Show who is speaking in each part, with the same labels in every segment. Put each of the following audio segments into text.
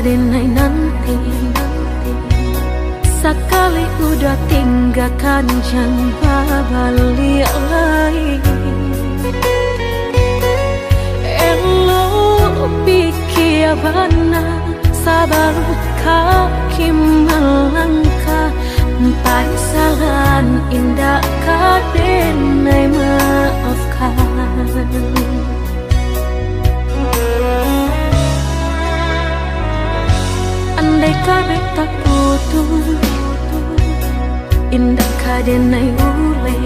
Speaker 1: kadenai nanti. Sekali udah tinggalkan jangan balik lagi. Elo pikir bana sabar kaki melangkah. Paisalan indah kadenai maafkan. Andai kata tak putus, indah kadenai ule.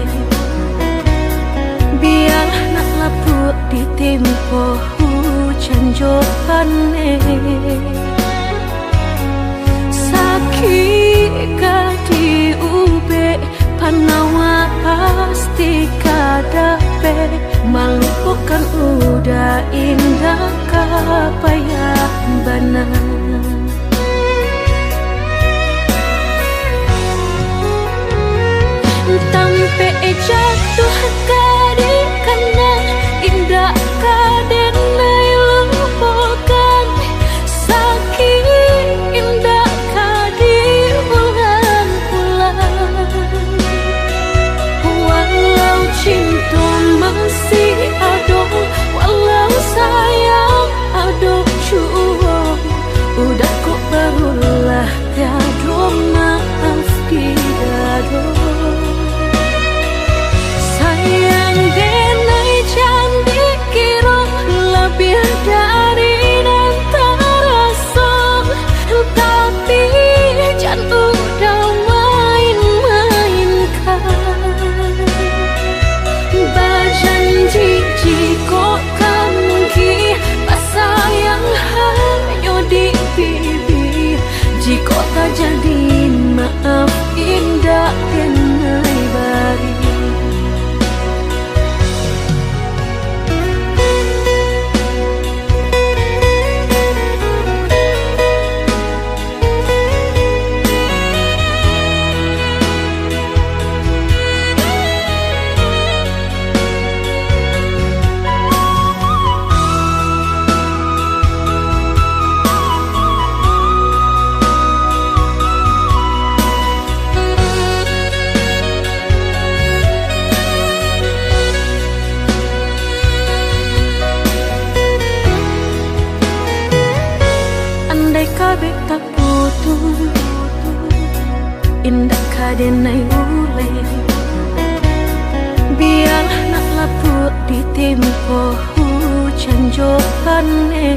Speaker 1: Biar nak laput di tempo hujan jopane. Sakit di ube panawa pasti kadape. Melupakan udah indah kapayah benar. Tampe jatuh kadi kana indah kadenai lupakan. Sakit indah kadi ulang-ulang. Walau cinta masih ada, walau sayang ada jua. Udah kok berulah tiada maaf di dada. Dari dan terasa, tapi jangan udah main-mainkan. Berjanji jika kami pasayang hanya di bibir. Jika tak jadi maaf indah kenai bari. Kabeh tak putus, indah kadenai ule. Biar nak laput di tempo hujan jopane.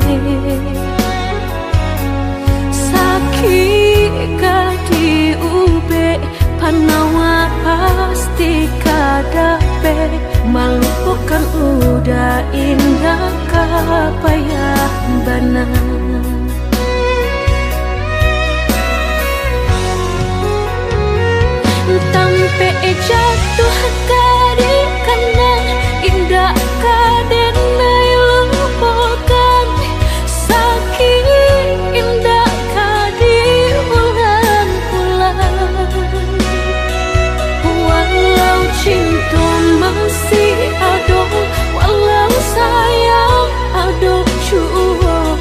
Speaker 1: Sakit di ube panawa pasti kadape. Melupakan udah indah kapayah benar. Tampe jatuh kadi kana indah kadenai lupakan. Sakit indah kadi ulang-ulang. Walau cinta masih ada, walau sayang ada jua.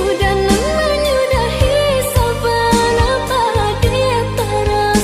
Speaker 1: Udah lama menyudahi saban apa dia terasa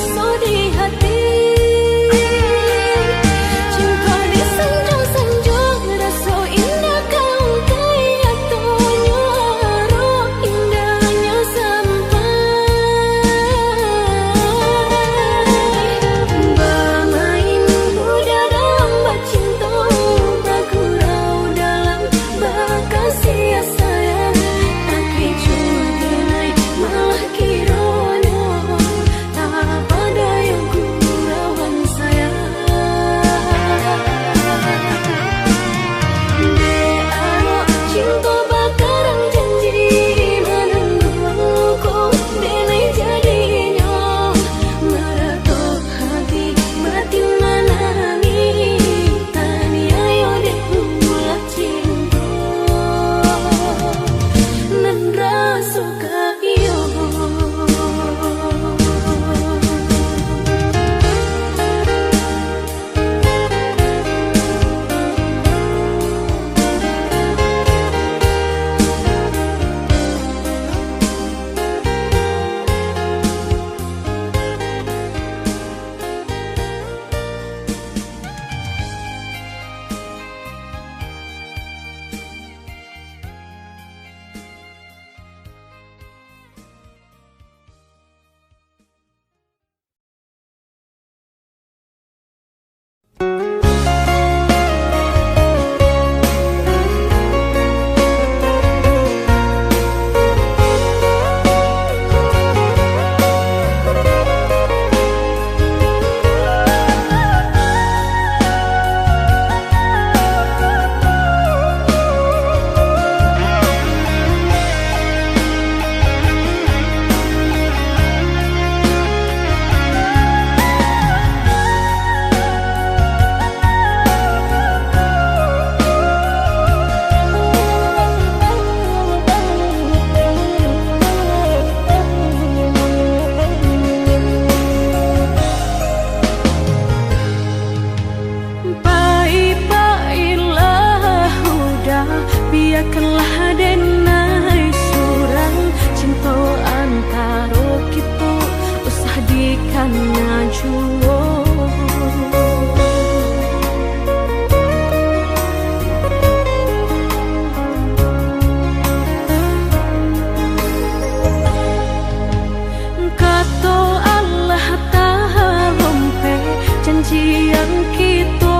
Speaker 1: Janji yang kita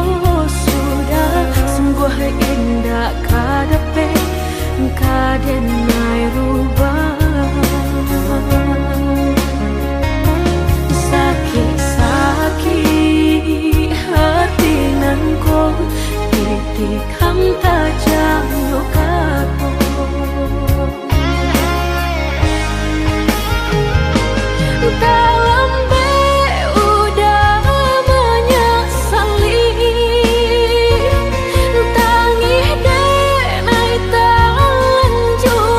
Speaker 1: sudah sungguh indah kadape kadenai rubah. Sakit-sakit hati nanko titik hang tajam lukaku. Dalam Jujur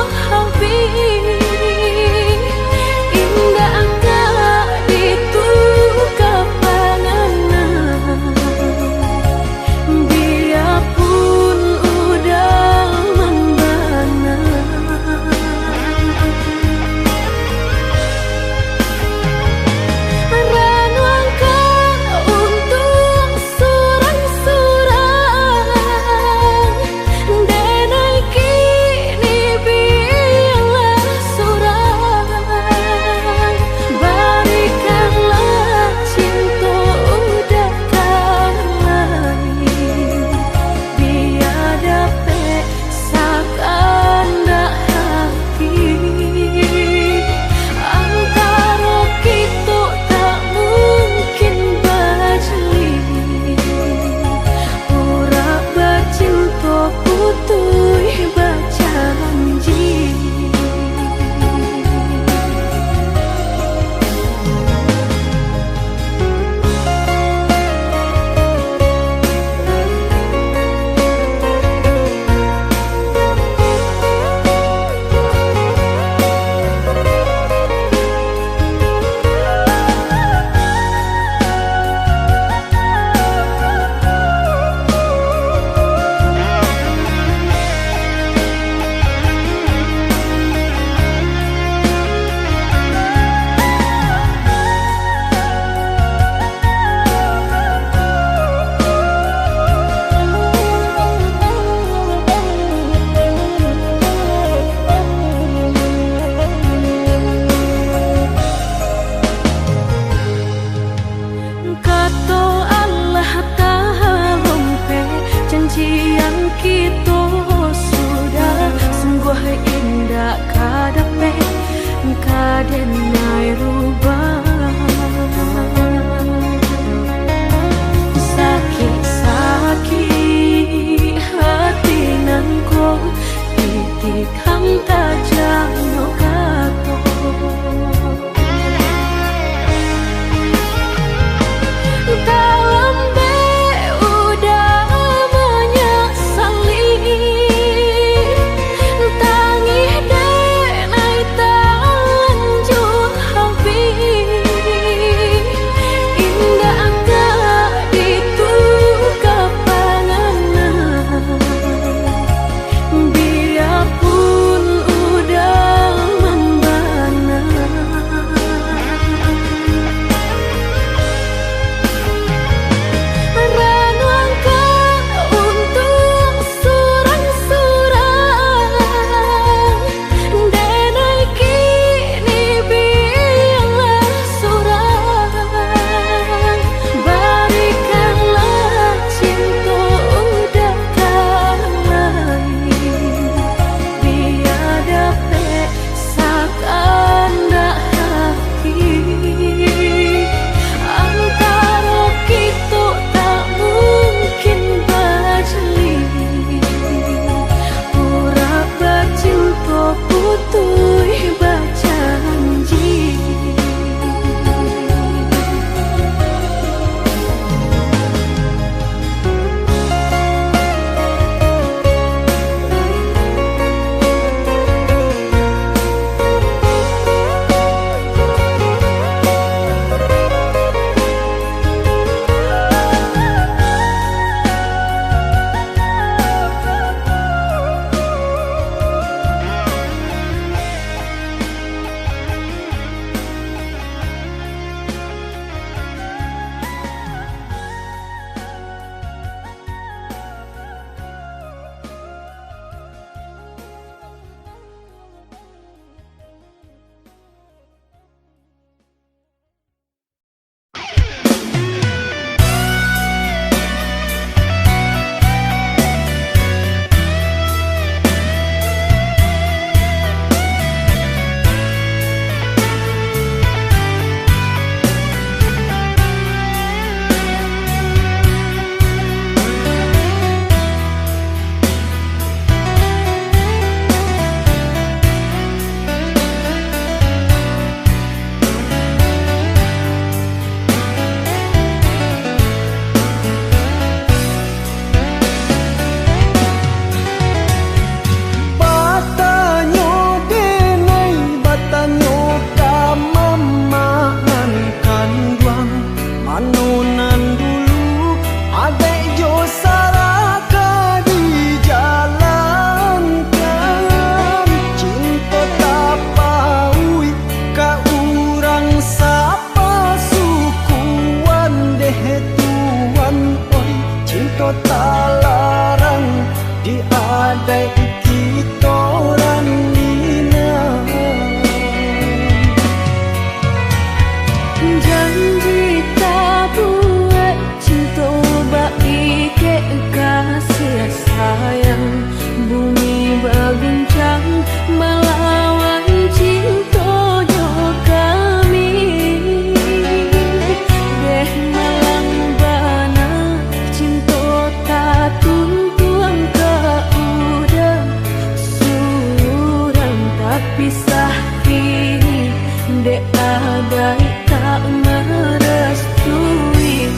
Speaker 1: ada tak merestui.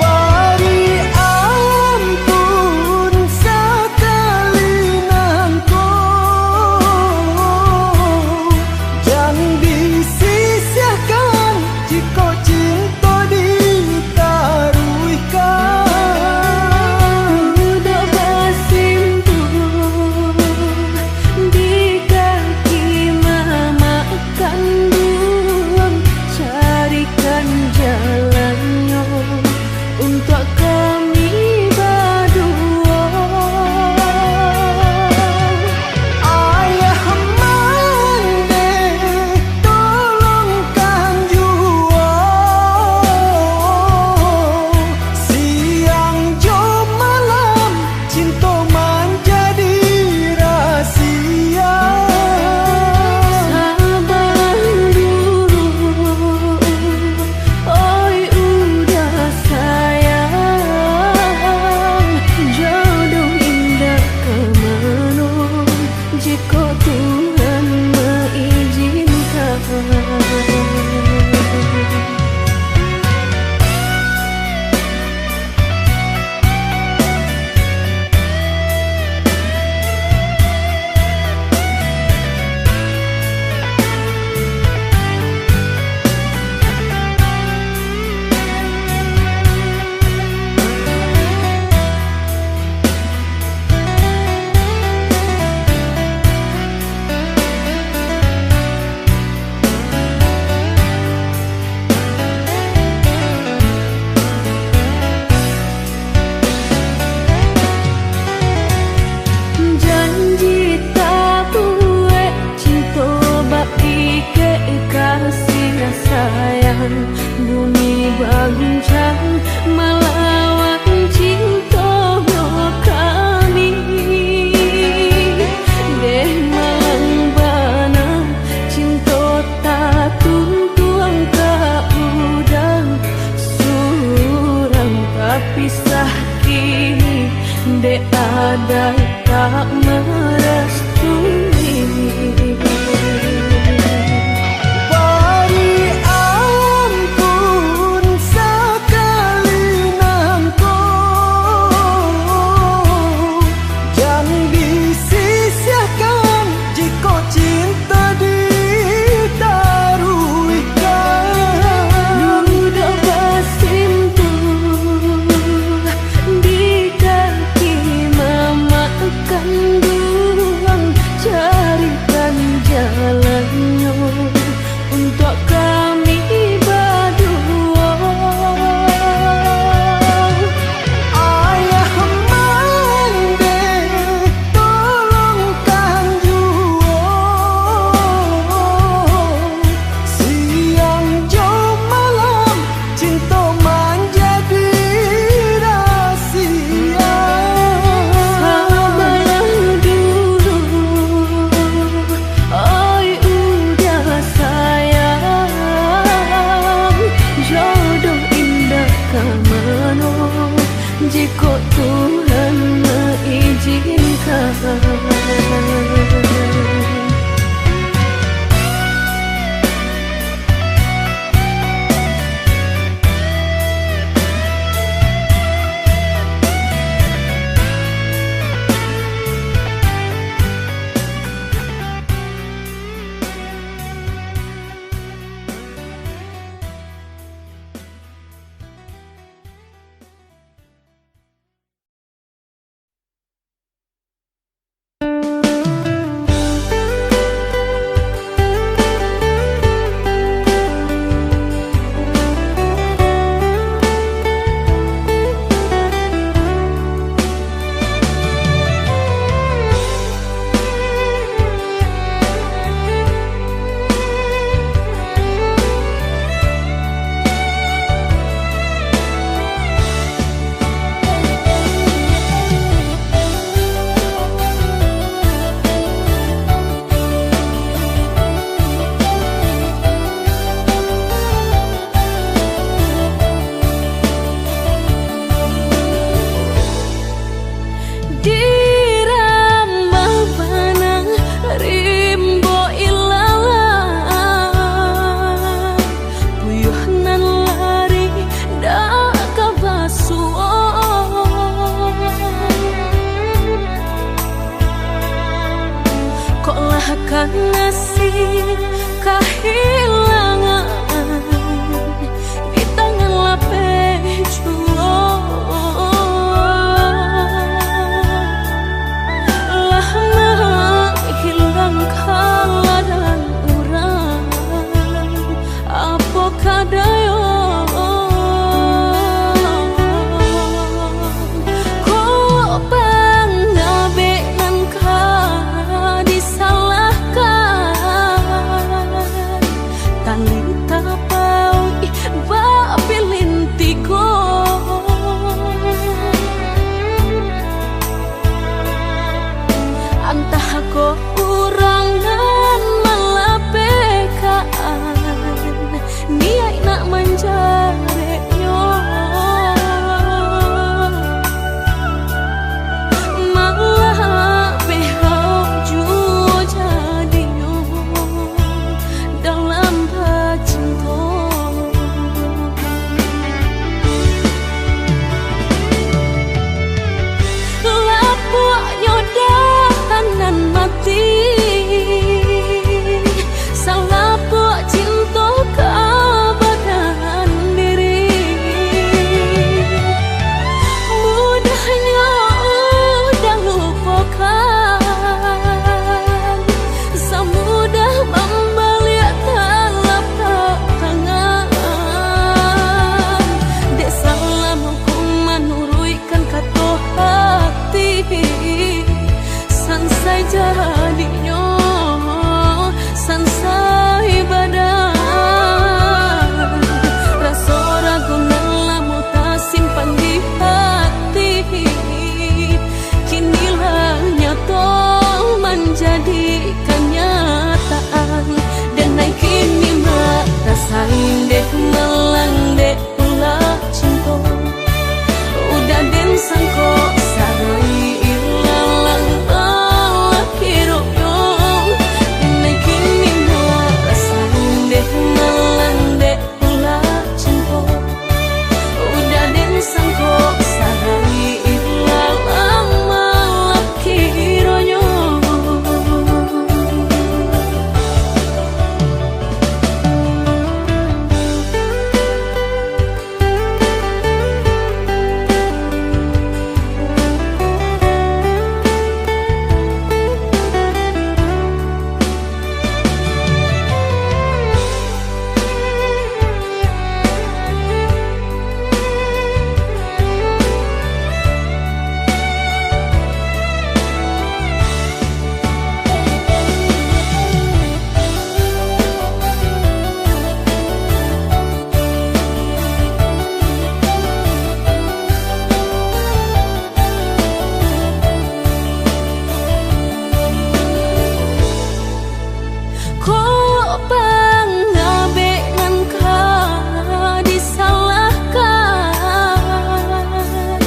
Speaker 2: Beri ampun sekali nangko, jangan disisihkan jika cinta ditaruhkan.
Speaker 1: Udah bersimpuh di kaki mama kandung, carikan jalannya untuk kami berdua.
Speaker 2: Ayah mande tolongkan jua, siang jo malam cinta menjadi rahasia.
Speaker 1: Sabar dulu, oi udah sayang, jodoh indah kemana jika Tuhan mengizinkan. Janji tak buat cinta bagi kasih sayang, bumi berguncang melawan cinta kami. Deh malang bana cinta tak tuntuang ke udang, surang tapi sah kini deh ada tak merestui.
Speaker 2: Beri ampun sekali
Speaker 1: pangabe ngan ka disalahkan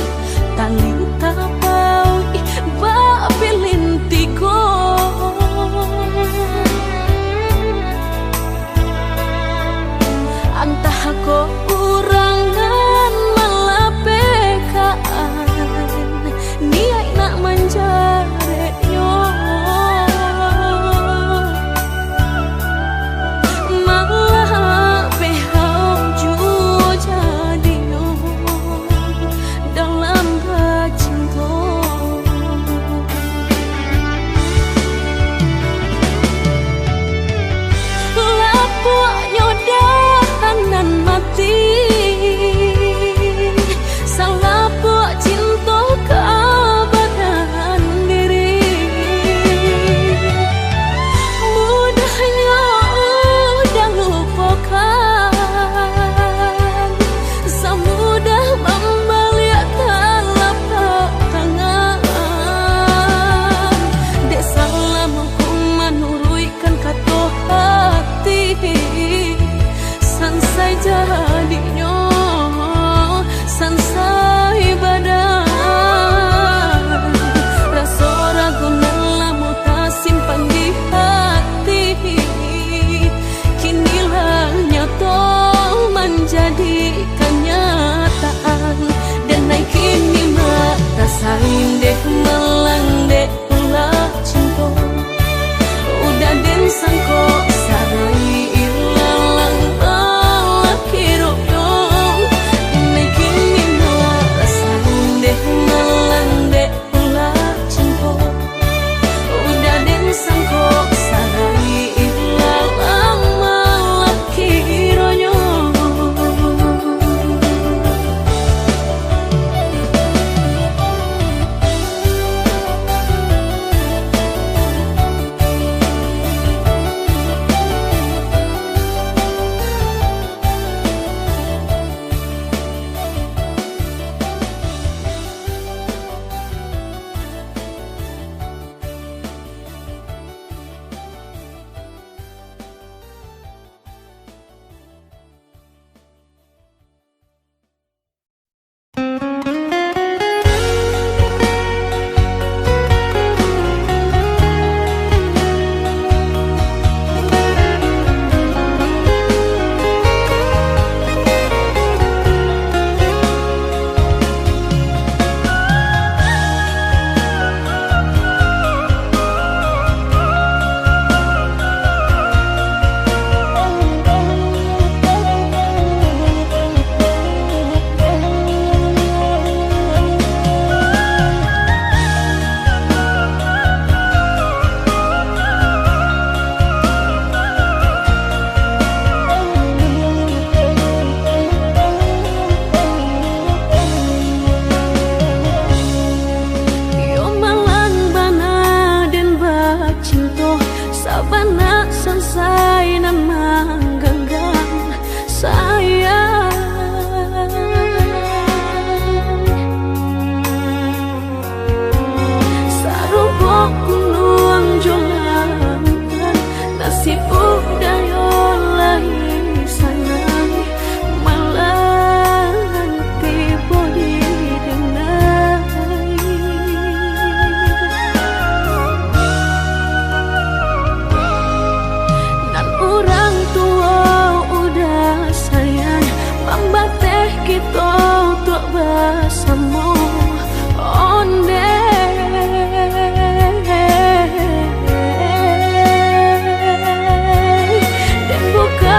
Speaker 1: taling tapau babilin tigo antah ko kurangan malapekaan niai nak manjare nyo malah behau juo jadi nyo dalam bacinto lapuk nyodahanan mati salapuk cinta keabadan diri mudahnya udah lupakan semudah membalik telapak tangan dek salah mengkuman nuruikan kata hati sansai jadinya sansai badan rasa ragu nelamu tak simpan di hati kinilah nyata menjadi kenyataan dan naik kini mak rasain deh melang deh ulah cinta udah den sangko sarai ilalang balak hirup dong naik kini mak rasain deh melang deh ulah cinta udah den sangko sarai ilalang balak hirup sabana selesai nan manggenggam sayang sarupo gunung jolan nasib udayo lahi sanang malang tiba di denai dan orang tua udah sayang membateh kita untuk bersama onde dan buka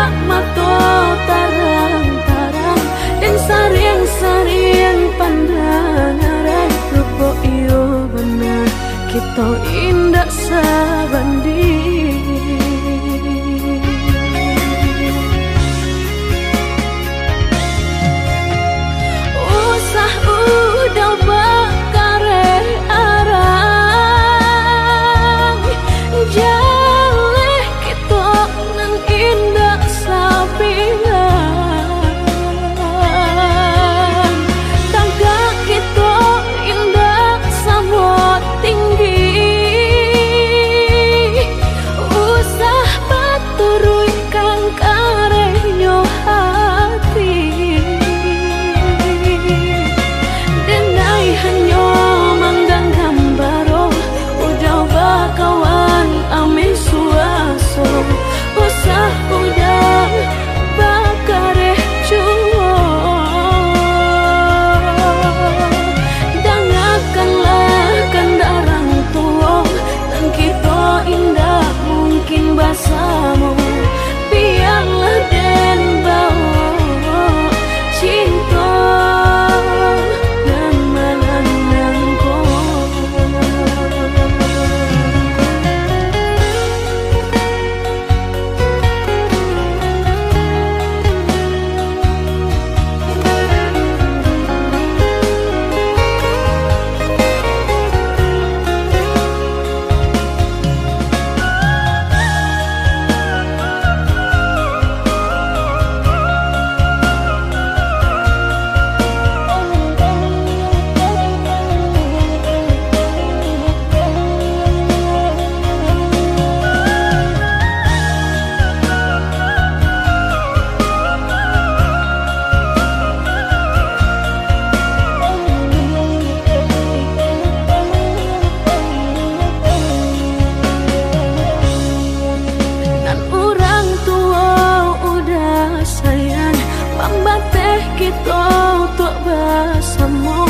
Speaker 1: kita tok bersama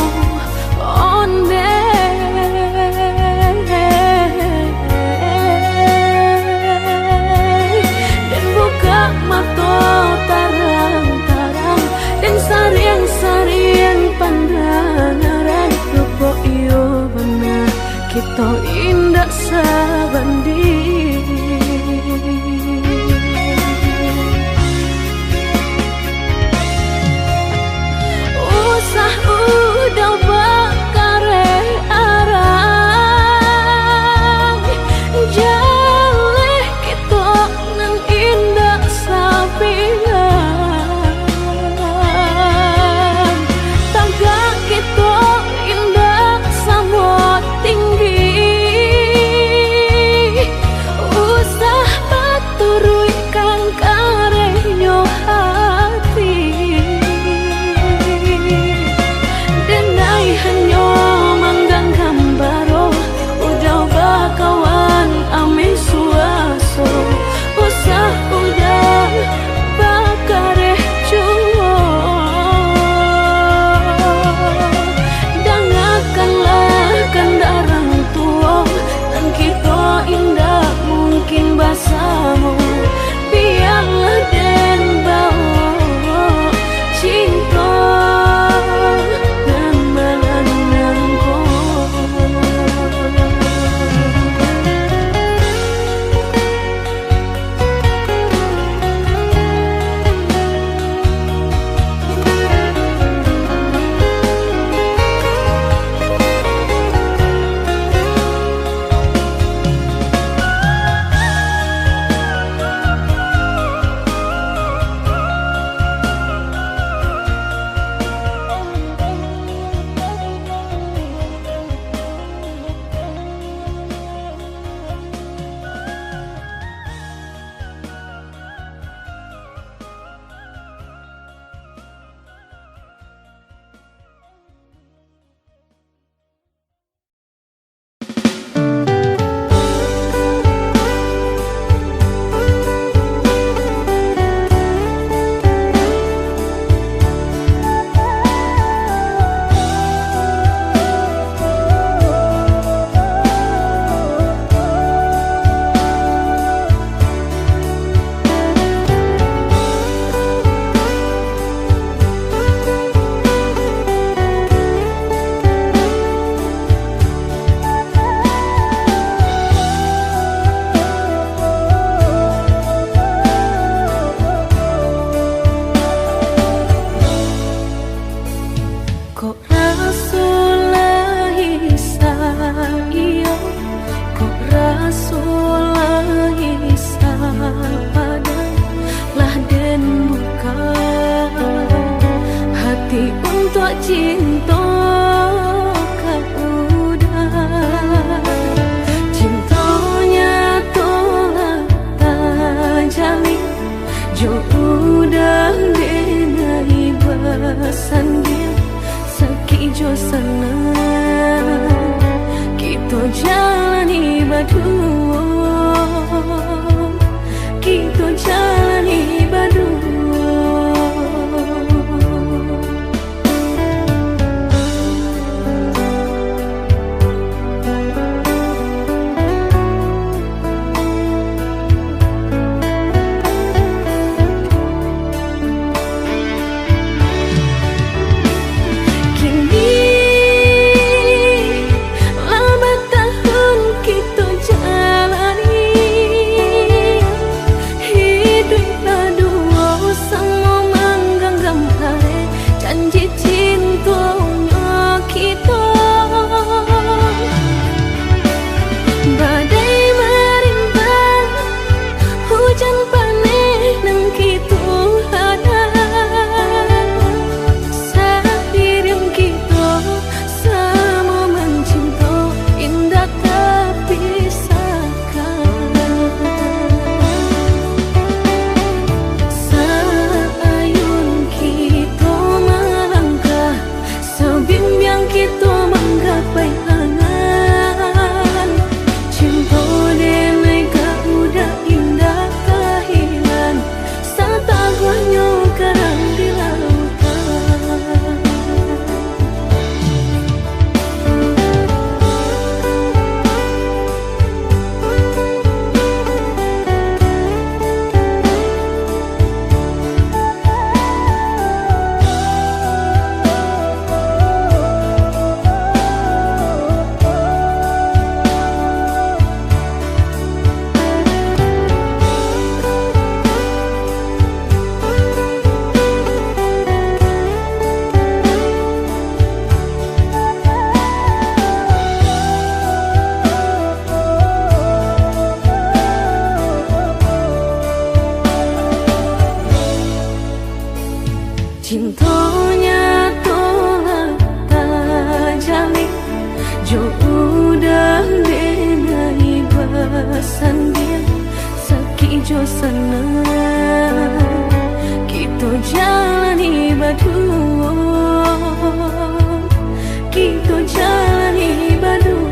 Speaker 1: onde. Dan buka mata tarang-tarang, dan sariang-sariang pandangan rupa iyo benar kita indah sabanding. Usah udah bakare arang, jaleh kita nang indah sapian. Tangga kita indah sama tinggi, usah paturui kang karenyo hati. Denai hanyo manggang gambaro, udah bakawan ame suaso. Usah udah bakare cuo, dangakanlah kendaraan tua, dan kita indah mungkin basamu. Biarlah den bawa cinta dan melenangku. Kok rasulahi sa'iyo, kok rasulahi sapada, lah den buka hati untuk cinta kau udah. Cintanya tolak tajali, jo udah denai bersanding. Sekijo senang kita jalani berdua, kita jalani berdua. Hidup Cintonya tolak tajali jo udah denai basan dia sakit jo sana kita jalani berdua kita jalani berdua.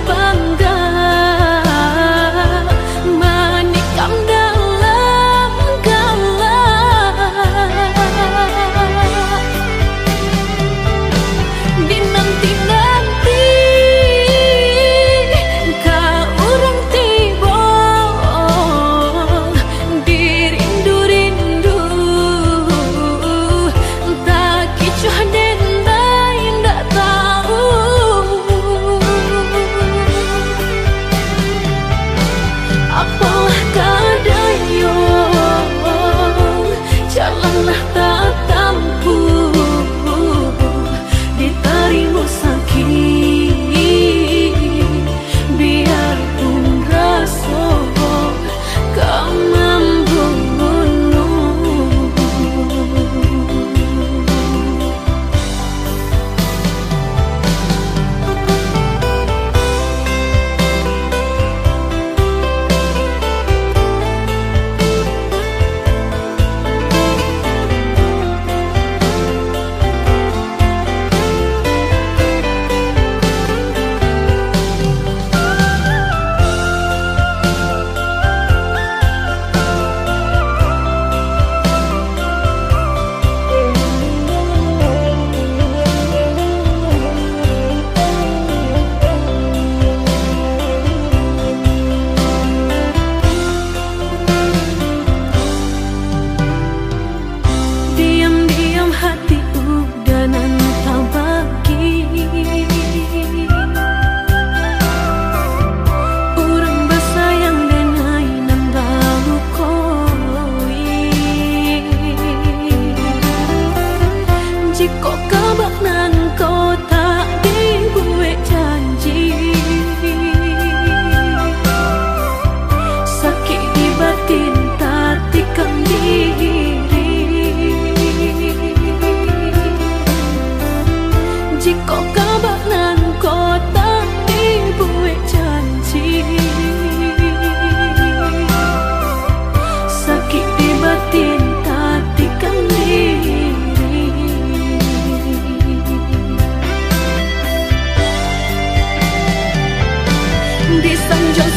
Speaker 1: Bangga manikam dalam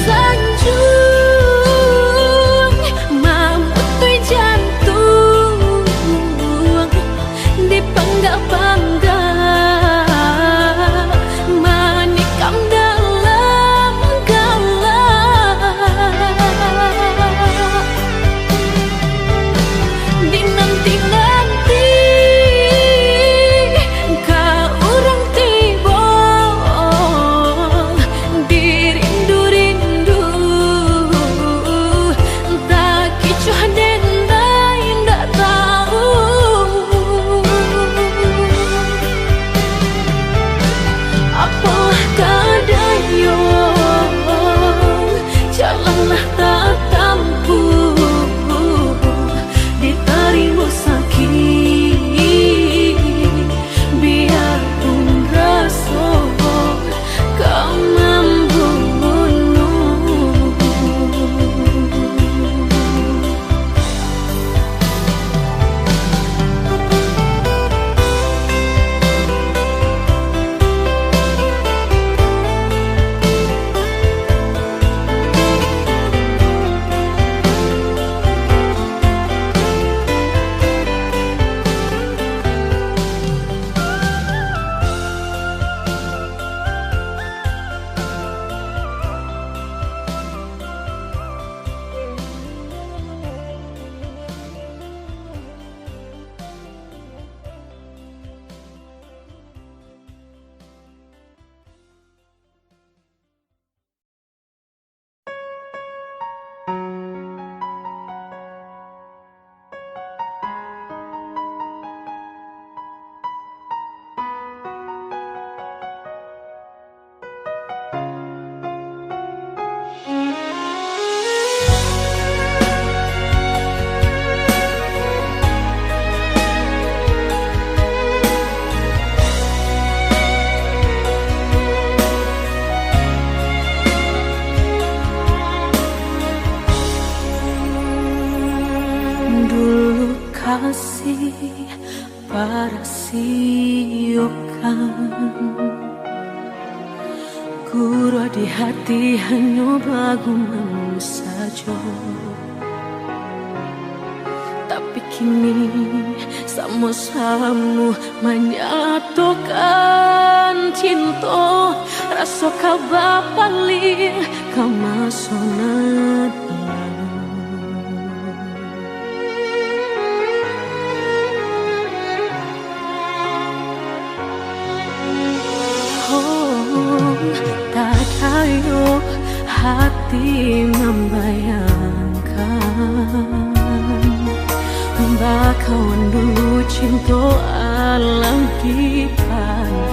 Speaker 1: sanjung memutui jantung dipangga-pangga menikam dalam galak dinanti-nanti ka urang tiba dirindu-rindu tak kicuh denai ndak tahu apalah kadayong jalanlah tak tampu diterima sakit biarpun rasa kau membunuh. Dulu kasih para siokan guru di hati hanya baguman saja tapi kini sama-sama menyatukan cinta rasa kabar paling kemasonan tak tahu hati membayangkan bakawan dulu cinta alam dipandang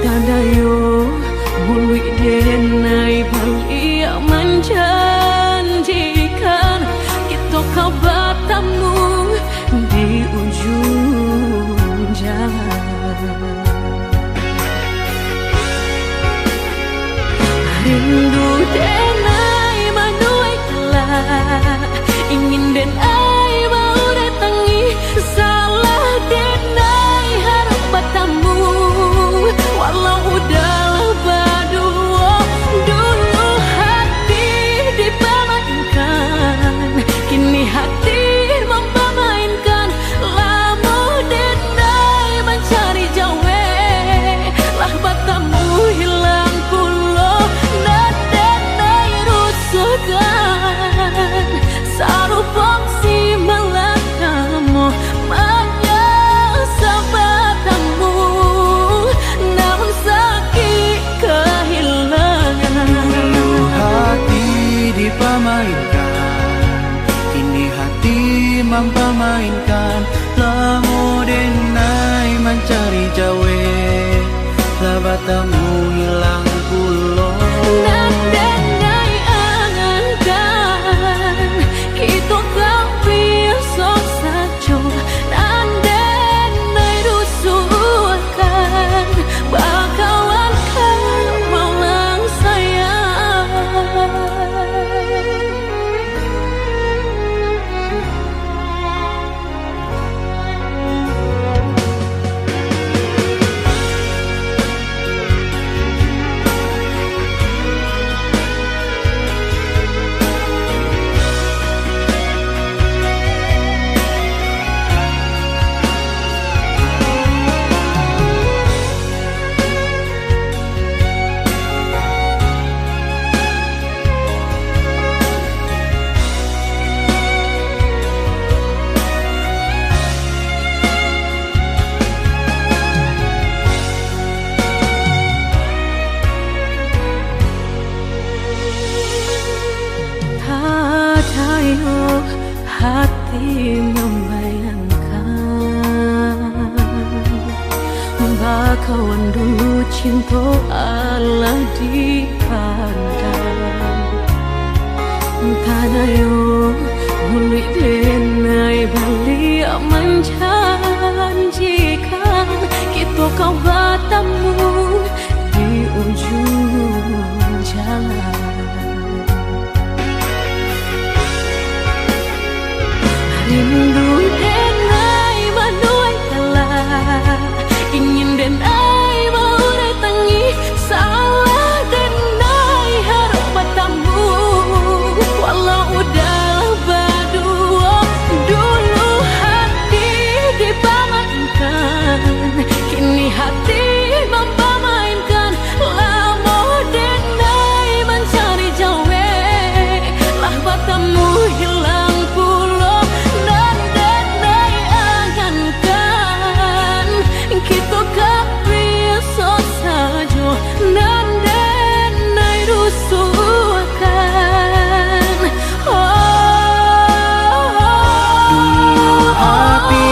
Speaker 1: tadayo bului denai balia menjanjikan kita kau bertemu di ujung jalan. Rindu denai manuai kelak ingin denai mau datangi salah denai harap bertemu walau udahlah berdua dulu hati dipermainkan kini hati mempermainkan lama denai mencari jawe lah bertemu hilang pulau sarupang si melakamu menyesabatamu namun sakit kehilangan
Speaker 2: hati dipamainkan kini hati mempermainkan lamu denai mencari jawe lah batamu hilang pulau
Speaker 1: itu kau biasa saja dan denai rusuhkan bakawan kau maulang sayang Ayo hati membayangkan bakawan dulu cinta Allah dipandang Tanayo muli denai bali menjanjikan kita kau bertemu di ujung jalan. Rindu denai manuai kalah, ingin denai maurai tangi, salah denai harap bertemu, walau udah berdua. Dulu hati dipamankan, kini hati mempamainkan. Lama denai mencari jawe, lah bertemu hilang pulau. Dan denai angankan, kita gak biasa saja. Dan denai rusuhkan.
Speaker 2: Dulu hati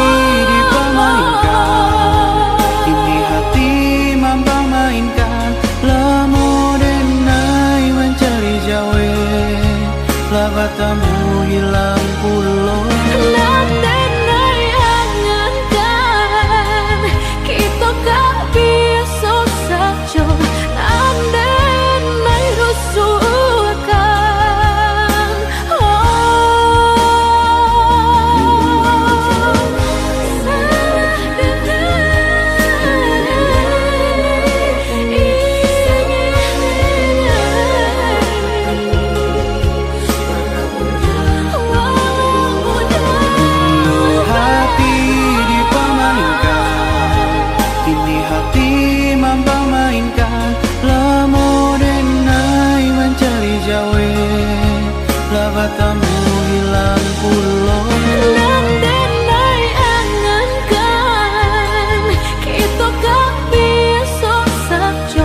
Speaker 2: dipamainkan, kini hati mempamainkan. Lamo denai mencari jawe, lah bertemu hilang pulau.
Speaker 1: Dan denai angankan, kita gak biasa saja. Dan denai rusuhkan.
Speaker 2: Dulu hati dipamainkan, kini hati mempamainkan. Lamo denai mencari jawe, lah bertemu hilang pulau.
Speaker 1: Dan denai angankan, kita gak biasa saja.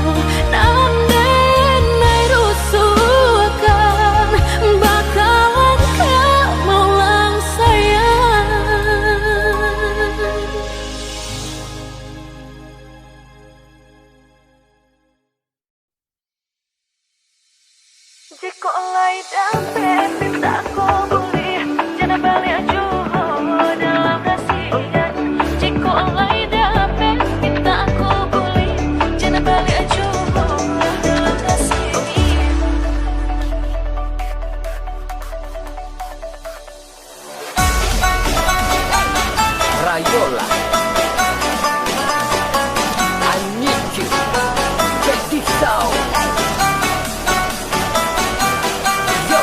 Speaker 1: Dan denai rusuhkan, bakalan kau maulang sayang. Jika oleh dapat minta kau boleh, jangan balik aja dalam kasihan. Jika oleh dapat minta kau boleh, jangan balik aja dalam kasihan.
Speaker 3: Rayola, I need you. Check this out. Yo.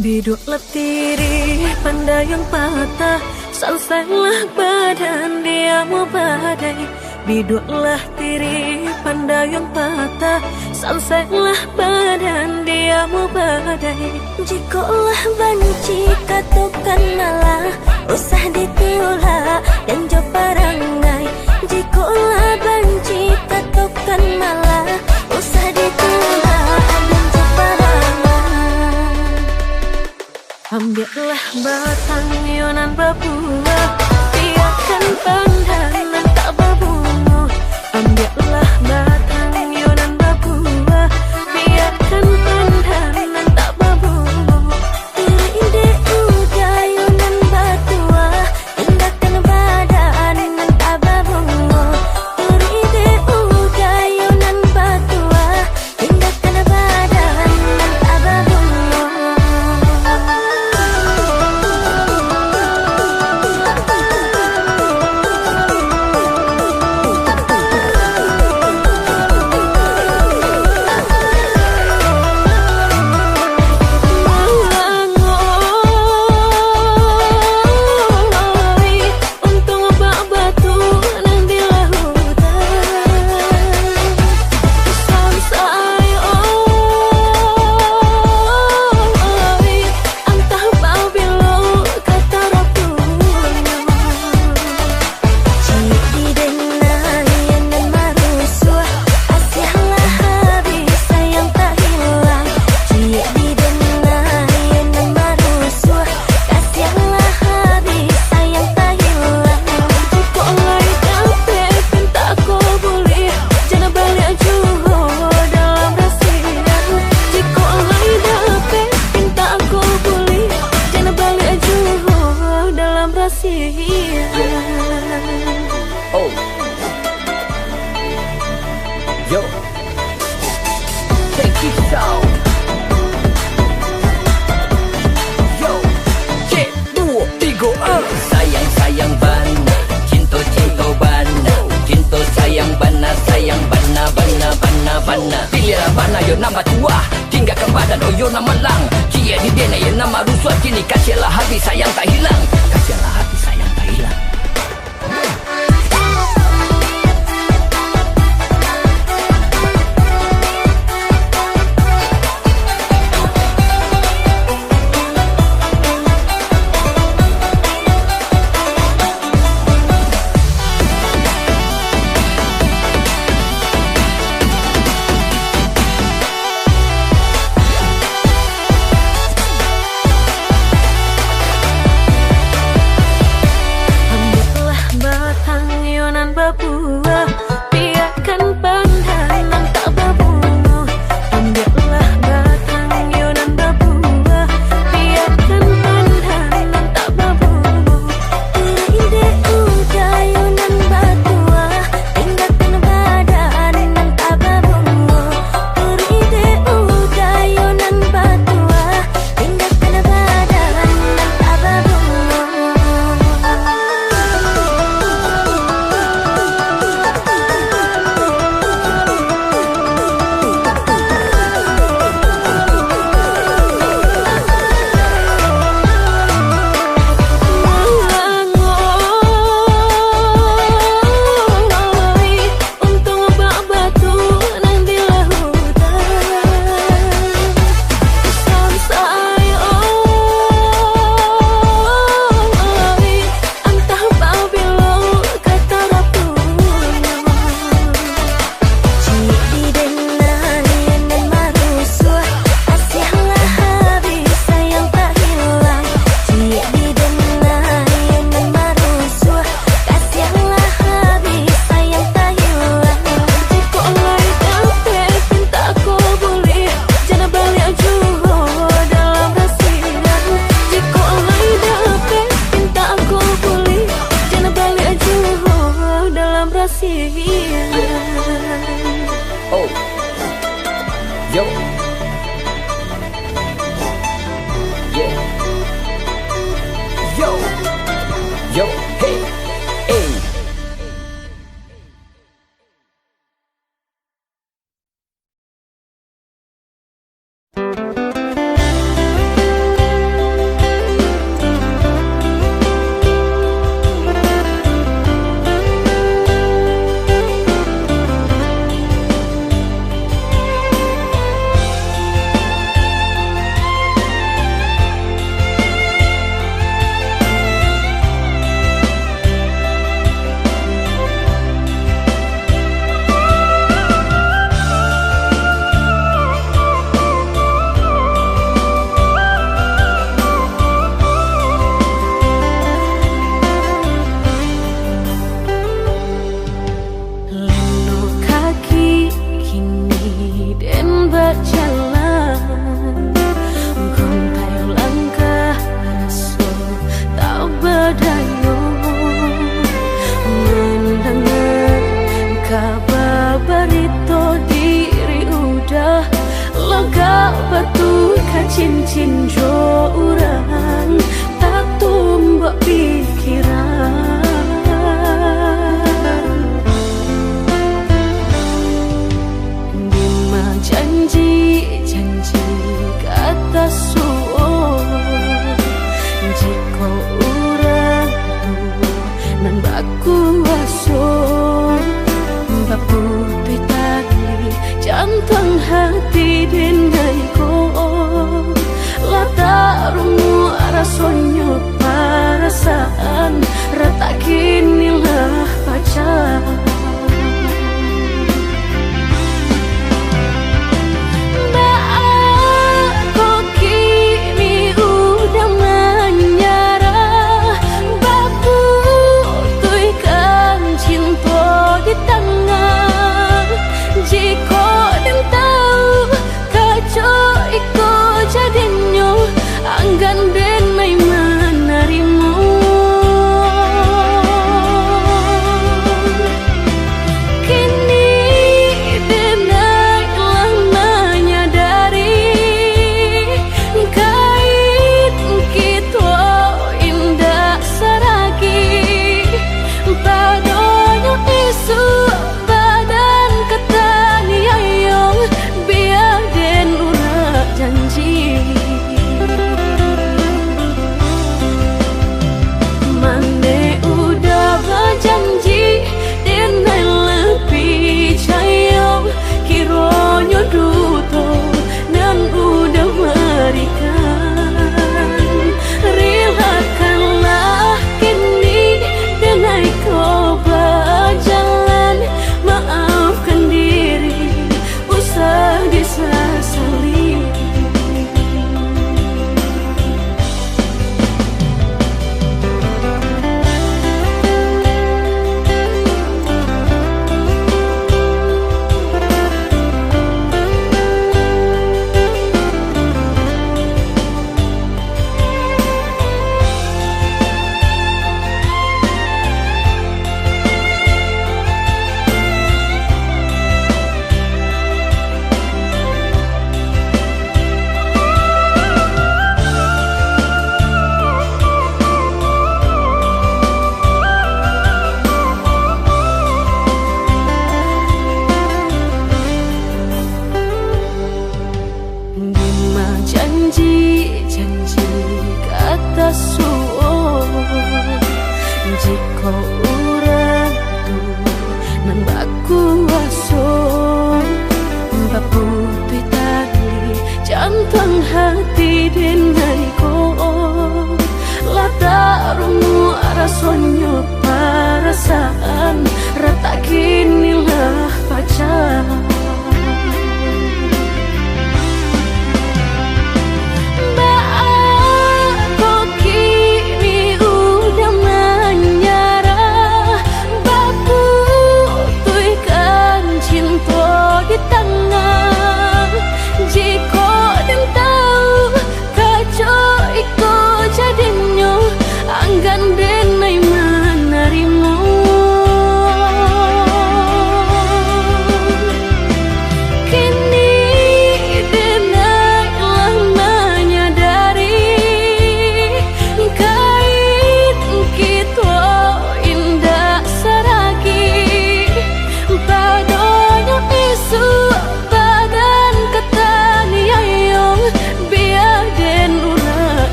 Speaker 1: Biduk letiri pandai yang patah, selesailah badan dia mau badai. Biduklah tiri pandai yang patah, selesailah badan dia mau badai.
Speaker 4: Jikalah banci katukan malah, usah ditolak dan jauh parangai. Jikalah banci katukan malah, usah ditolak dan jauh parangai.
Speaker 1: Ambillah batang yonan berbuah, biarkan pandangan tak berbunga. Ambillah batang yonan berbuah, biarkan pandangan tak berbunga.
Speaker 4: Ide udah yunan batua, tindakan badan
Speaker 3: nambah tua, tinggalkan badan oyo nama lang. Cia di dena ya nama rusua kini kasihlah hati sayang tak hilang. Kasihlah hati sayang tak hilang. Oh, yo, yeah, yo, hey, hey.
Speaker 1: Cincin jo orang tak tumbak pikiran. Bima janji kata suo jika orang nan baku aso baputi tali jantung hati denganku. Latarumu rasonyo perasaan retak kinilah pacar. Aku kini udah menyerah, baku tuikan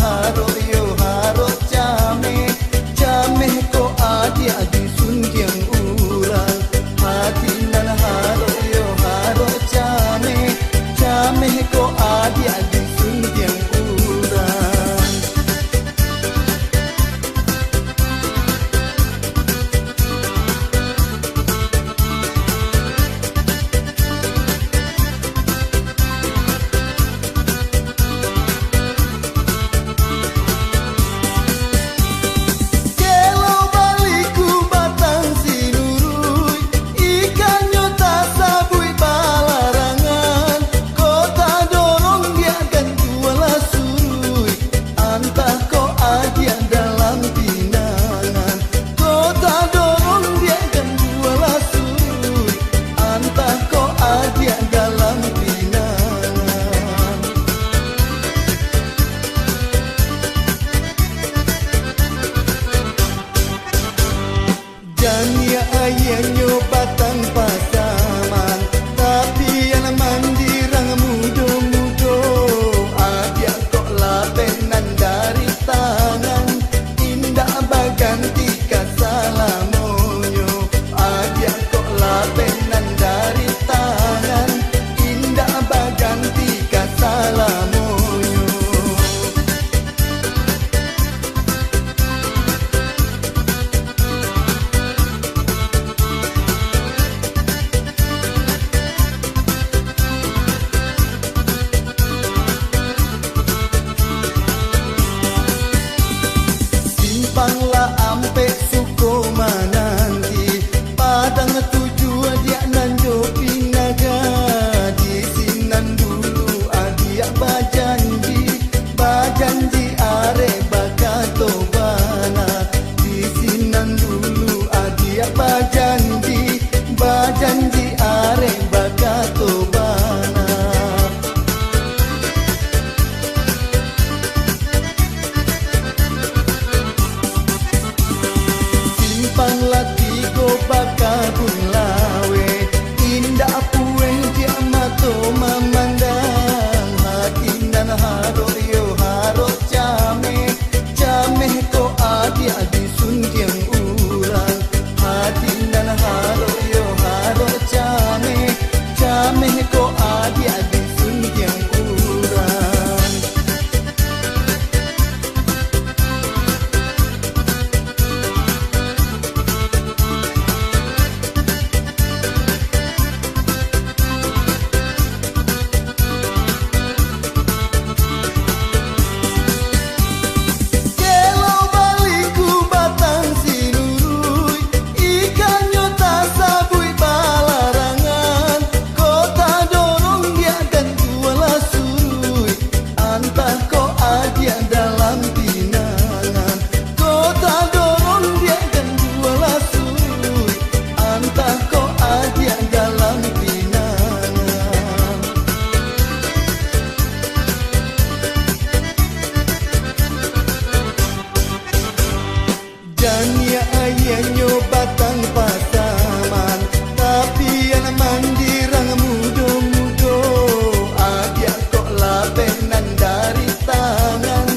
Speaker 2: haro yo haro came came ko adi adi suntiang ural hati nan haro yo haro came came ko adi adi suntiang ural Jania ayanyo batang pasaman tapi yang mandirang mudo-mudo adia kok labenan dari tangan indah baganti kasalamonyo adia kok labenan dari tangan indah baganti kasalamonyo Simpanglah ampe suko mananti padang tujuan dia nanjo pinaga di sinan dulu adia bajanji are bakato bana di sinan dulu adia bajanji are bakato bana Simpanglah tigo bakabun lawe indah pue dia mato mamandang hatinan haro yo haro came ko adi adi suntiang ural hatinan haro yo haro came ko adi adi suntiang ural Jania ayanyo batang pasaman tapi yang mandirang mudo-mudo adia kok labenan dari tangan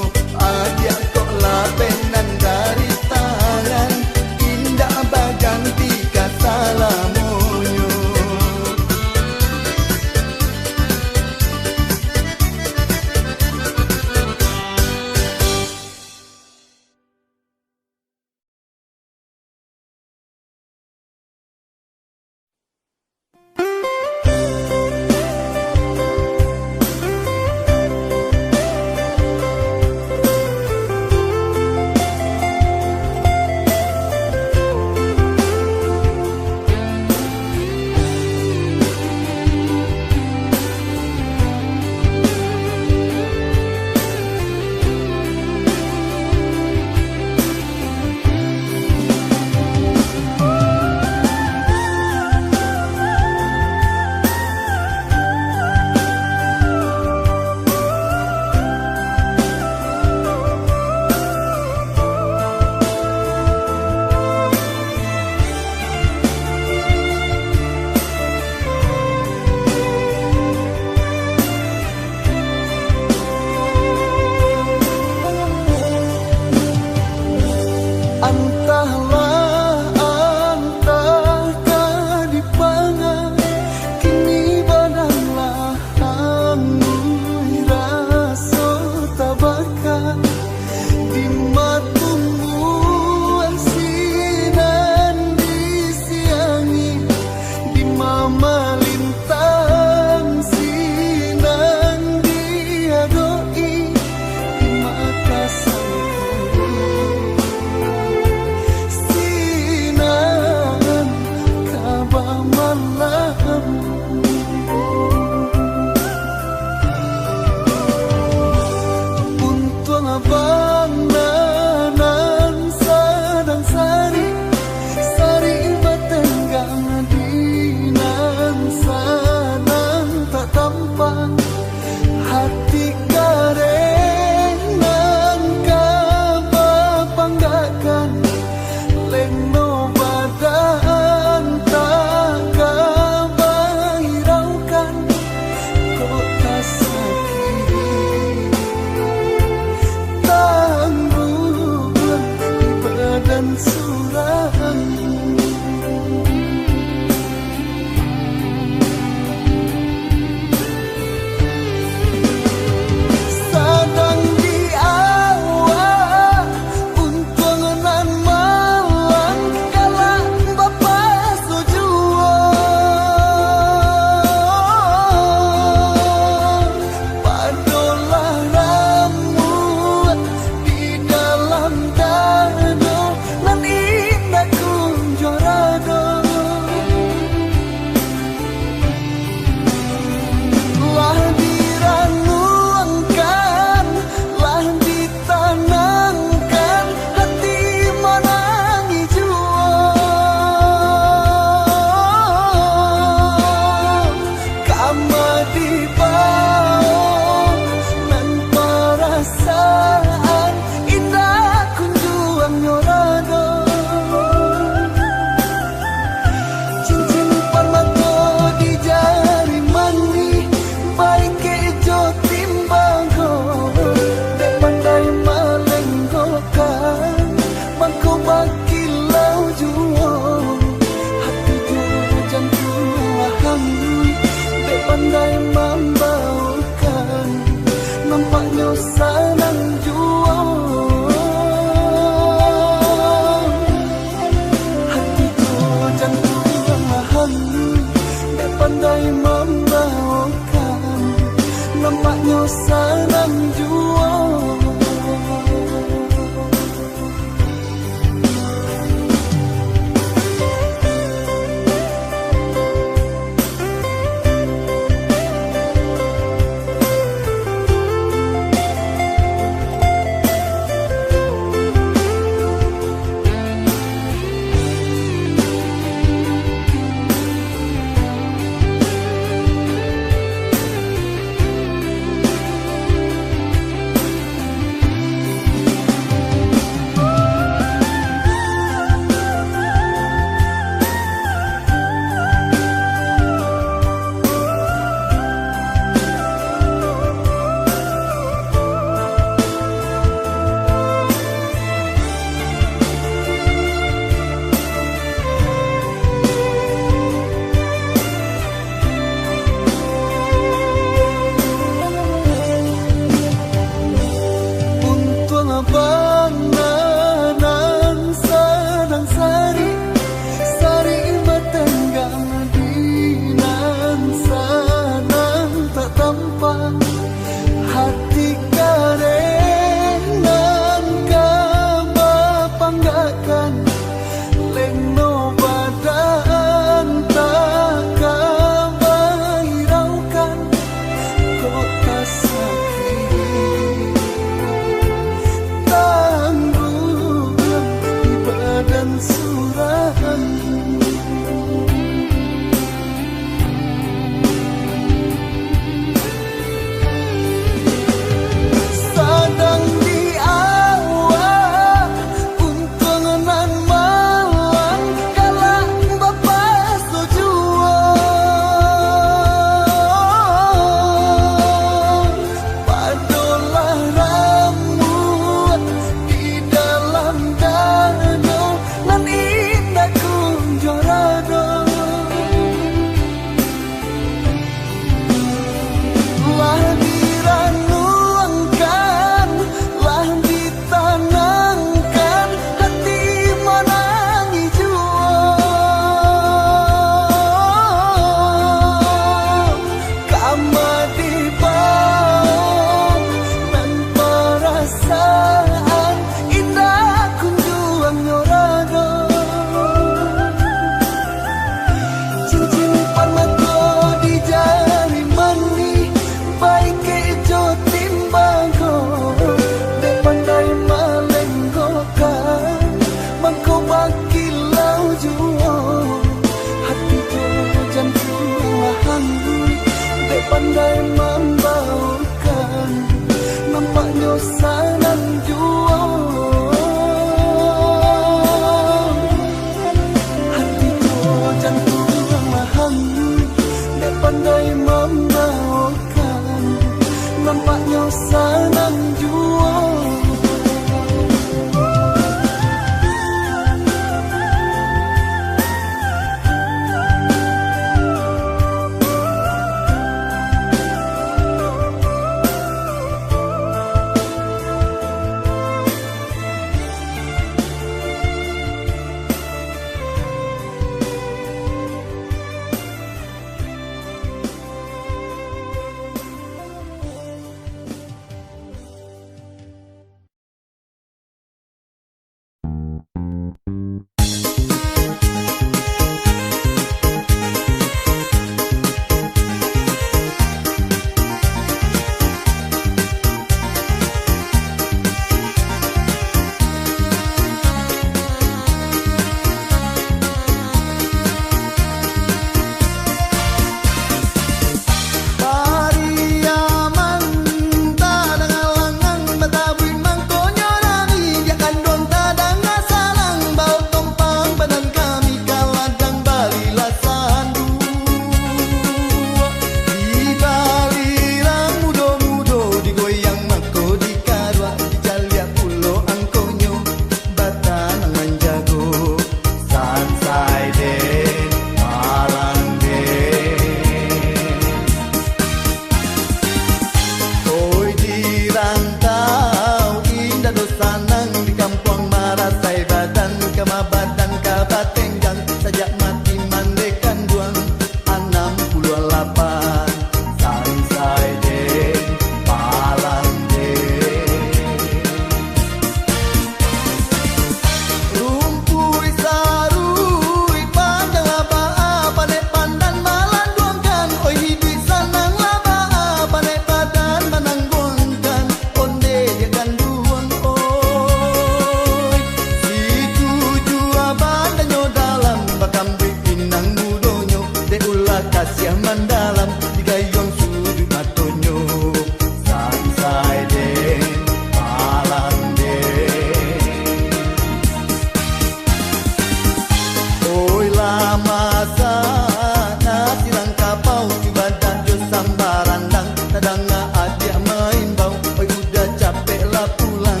Speaker 2: tadanga ajak main bau. Oi udah capek lah pulang,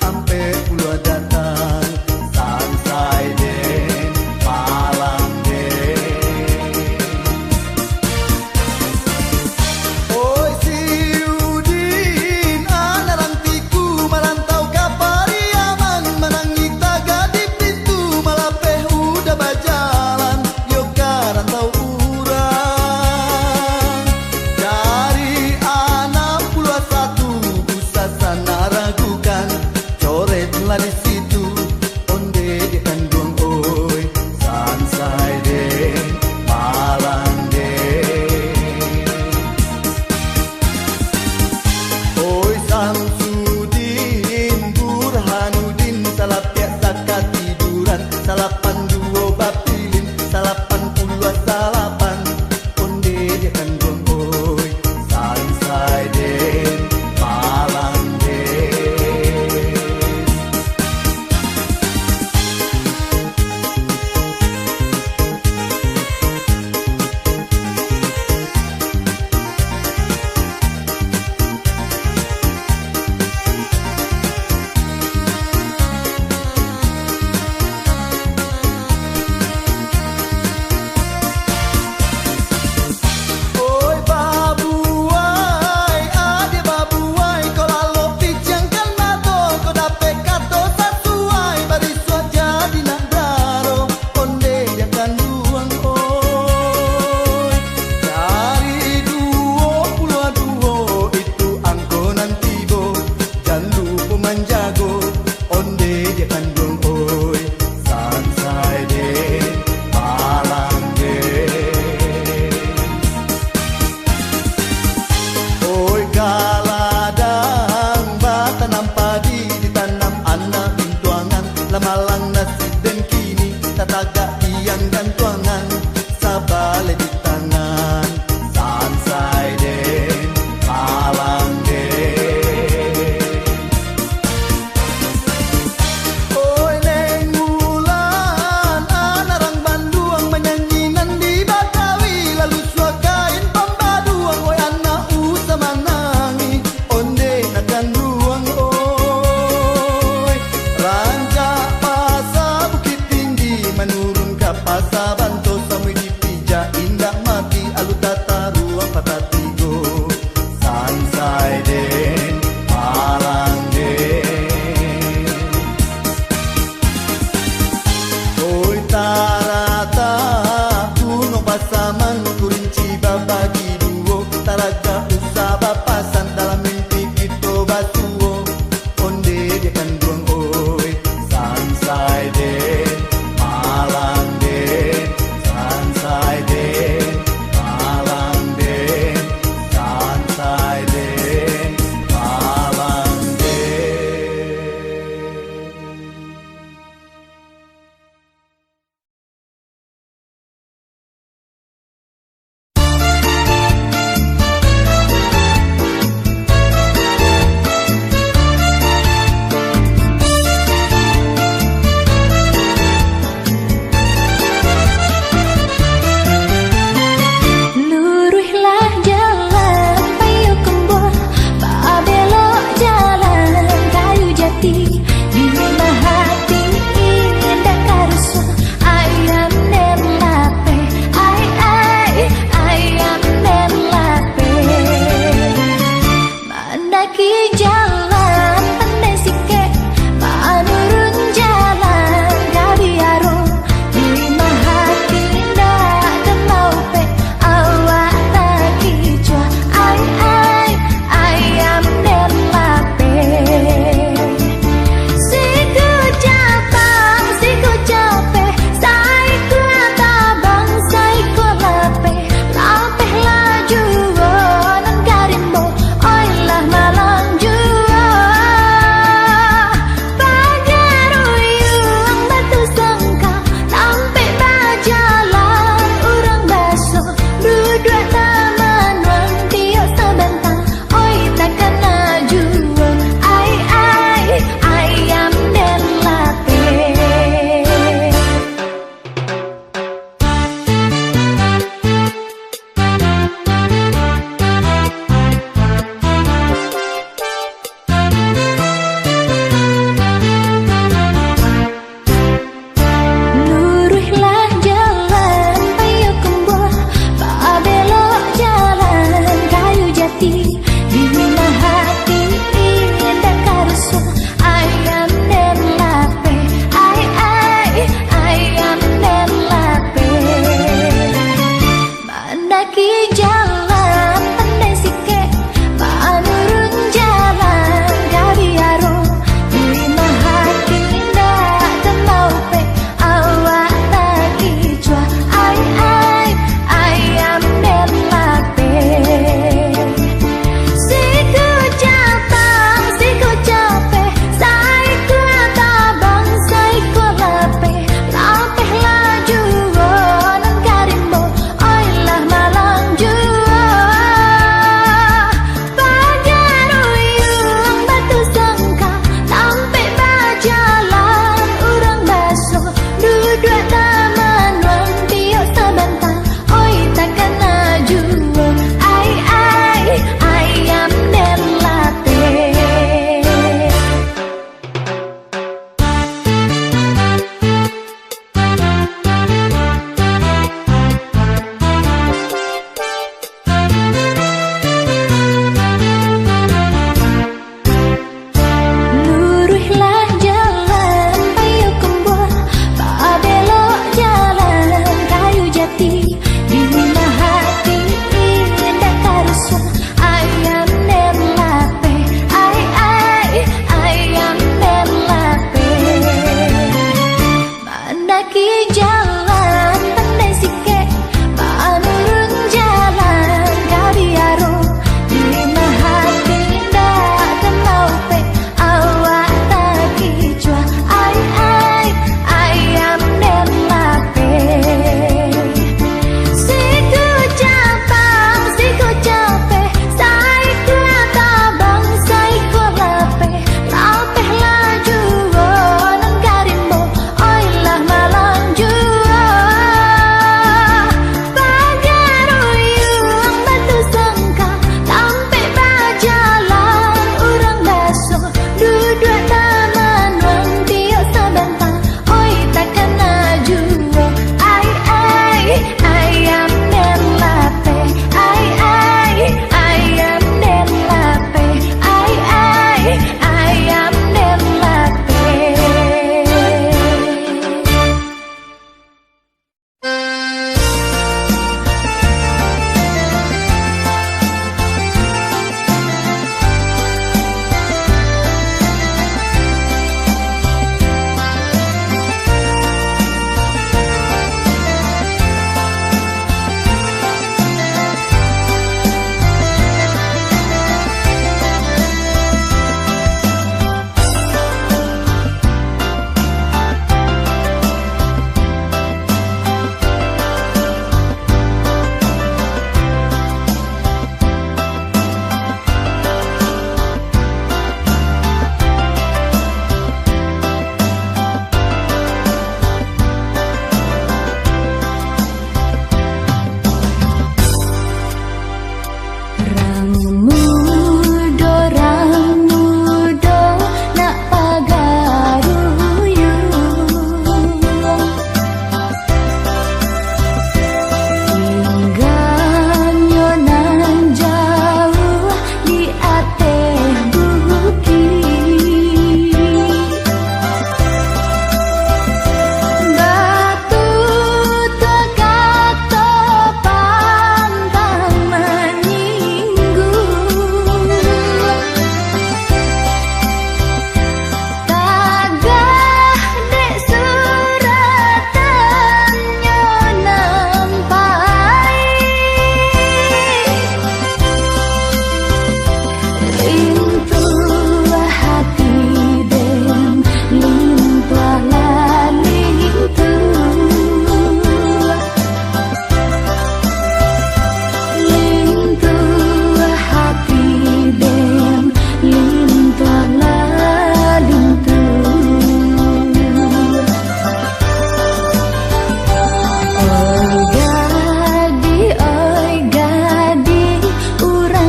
Speaker 2: ampe puluh datang. Sansai den, malam den. Oi si Udin, anak tiku merantau ke Pariaman, menangi taga di pintu, malah peh udah berjalan. Yo karantau urang dari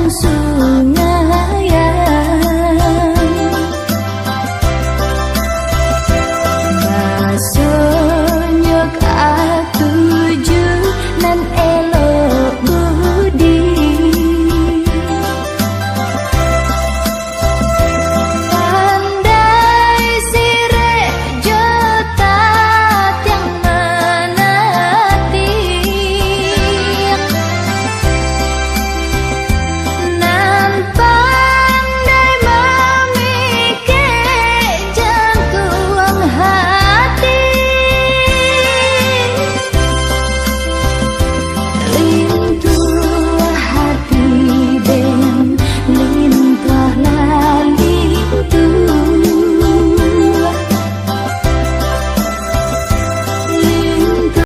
Speaker 4: Sungai